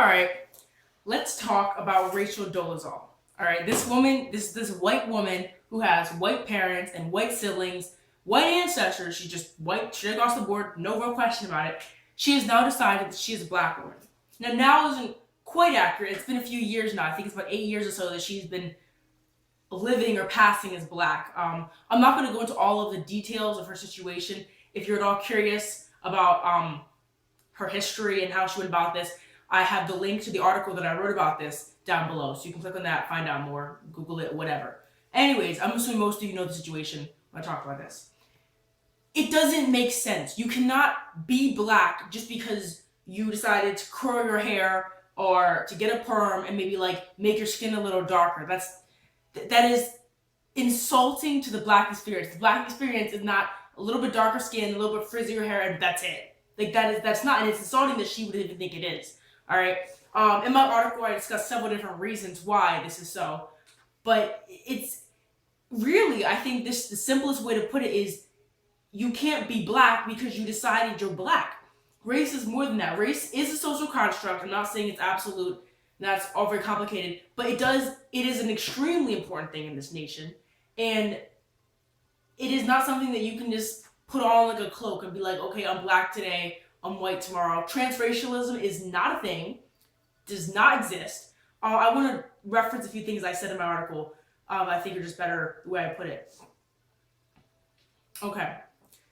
All right, let's talk about Rachel Dolezal. All right, this woman, this white woman who has white parents and white siblings, white ancestors. She's just white, straight across the board, no real question about it. She has now decided that she is a black woman. Now isn't quite accurate. It's been a few years now. I think it's about 8 years or so that she's been living or passing as black. I'm not going to go into all of the details of her situation. If you're at all curious about her history and how she went about this, I have the link to the article that I wrote about this down below. So you can click on that, find out more, Google it, whatever. Anyways, I'm assuming most of you know the situation when I talk about this. It doesn't make sense. You cannot be black just because you decided to curl your hair or to get a perm and maybe like make your skin a little darker. That is insulting to the black experience. The black experience is not a little bit darker skin, a little bit frizzier hair, and that's it. Like that's not, and it's insulting that she would even think it is. All right. In my article, I discussed several different reasons why this is so, but it's really, I think the simplest way to put it is you can't be black because you decided you're black. Race is more than that. Race is a social construct. I'm not saying it's absolute. That's all very complicated, but it is an extremely important thing in this nation, and it is not something that you can just put on like a cloak and be like, okay, I'm black today, I'm white tomorrow. Transracialism is not a thing, does not exist. I want to reference a few things I said in my article. I think are just better the way I put it. Okay,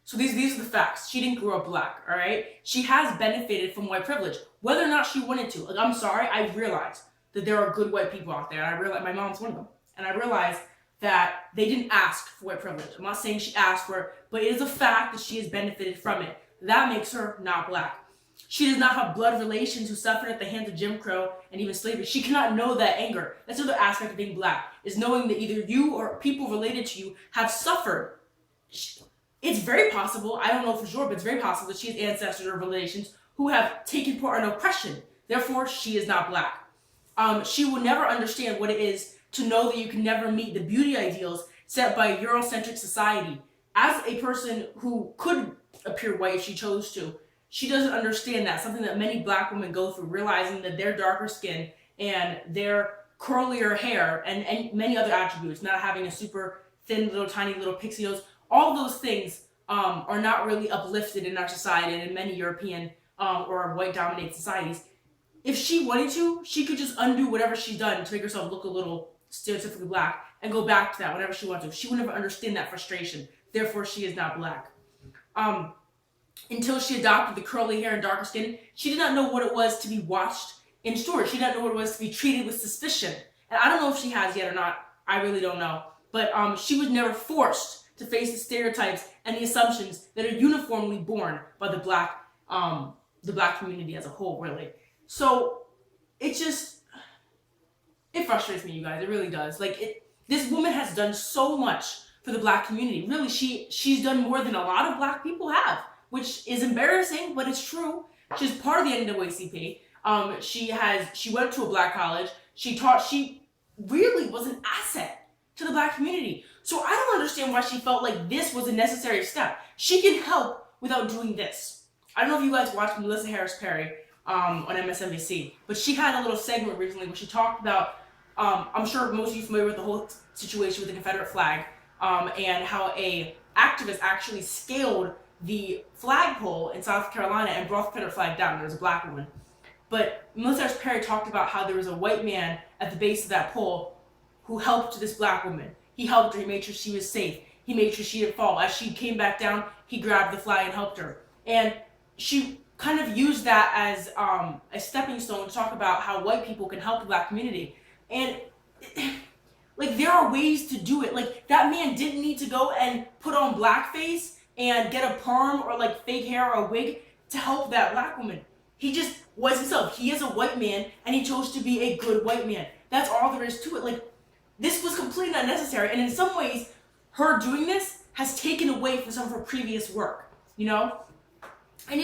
so these are the facts. She didn't grow up black, all right? She has benefited from white privilege, whether or not she wanted to. Like, I'm sorry, I realize that there are good white people out there. And I realize my mom's one of them. And I realize that they didn't ask for white privilege. I'm not saying she asked for it, but it is a fact that she has benefited from it. That makes her not black. She does not have blood relations who suffered at the hands of Jim Crow and even slavery. She cannot know that anger. That's another aspect of being black, is knowing that either you or people related to you have suffered. It's very possible, I don't know for sure, but it's very possible that she has ancestors or relations who have taken part in oppression. Therefore, she is not black. She will never understand what it is to know that you can never meet the beauty ideals set by Eurocentric society. As a person who could appear white if she chose to, she doesn't understand that, something that many black women go through, realizing that their darker skin and their curlier hair and many other attributes, not having a super thin little tiny little pixie nose, all those things are not really uplifted in our society and in many European or white-dominated societies. If she wanted to, she could just undo whatever she's done to make herself look a little stereotypically black and go back to that whenever she wants to. She would never understand that frustration. Therefore, she is not black. Until she adopted the curly hair and darker skin, she did not know what it was to be watched in stores. She did not know what it was to be treated with suspicion. And I don't know if she has yet or not. I really don't know. But she was never forced to face the stereotypes and the assumptions that are uniformly borne by the black community as a whole, really. So it frustrates me, you guys. It really does. This woman has done so much for the black community. Really, she's done more than a lot of black people have, which is embarrassing, but it's true. She's part of the NAACP. She went to a black college. She really was an asset to the black community. So I don't understand why she felt like this was a necessary step. She can help without doing this. I don't know if you guys watched Melissa Harris Perry on MSNBC, but she had a little segment recently where she talked about, I'm sure most of you are familiar with the whole situation with the Confederate flag, and how a activist actually scaled the flagpole in South Carolina and brought the Confederate flag down. There was a black woman. But Melissa Harris Perry talked about how there was a white man at the base of that pole who helped this black woman. He helped her. He made sure she was safe. He made sure she didn't fall. As she came back down, he grabbed the flag and helped her. And she kind of used that as a stepping stone to talk about how white people can help the black community. And there are ways to do it. That man didn't need to go and put on blackface and get a perm or fake hair or a wig to help that black woman. He just was himself. He is a white man, and he chose to be a good white man. That's all there is to it. This was completely unnecessary, and in some ways, her doing this has taken away from some of her previous work, you know? And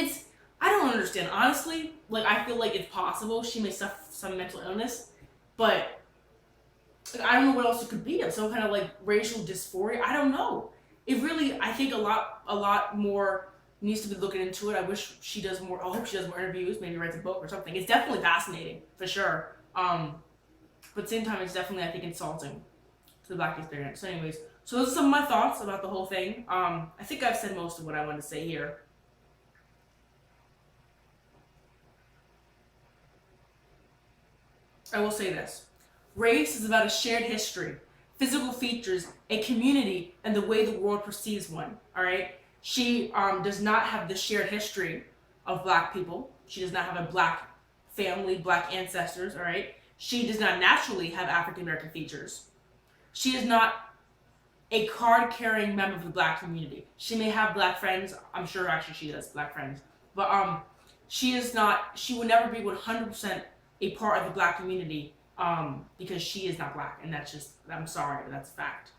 I don't understand. Honestly, I feel like it's possible she may suffer some mental illness, but I don't know what else it could be. Some kind of racial dysphoria. I don't know. It really, I think a lot more needs to be looking into it. I wish she does more. I hope she does more interviews, maybe writes a book or something. It's definitely fascinating, for sure. But at the same time, it's definitely, I think, insulting to the Black experience. So anyways, so those are some of my thoughts about the whole thing. I think I've said most of what I wanted to say here. I will say this. Race is about a shared history, physical features, a community, and the way the world perceives one. All right. She does not have the shared history of Black people. She does not have a Black family, Black ancestors. All right. She does not naturally have African American features. She is not a card-carrying member of the Black community. She may have Black friends. I'm sure actually she does Black friends, but she is not. She will never be 100% a part of the Black community. Because she is not Black, and that's just, I'm sorry, but that's a fact.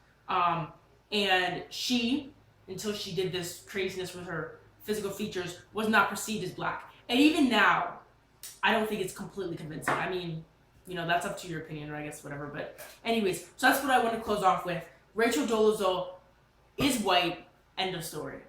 And she, until she did this craziness with her physical features, was not perceived as Black. And even now, I don't think it's completely convincing. I mean, that's up to your opinion, or I guess whatever. But anyways, so that's what I want to close off with. Rachel Dolezal is white, end of story.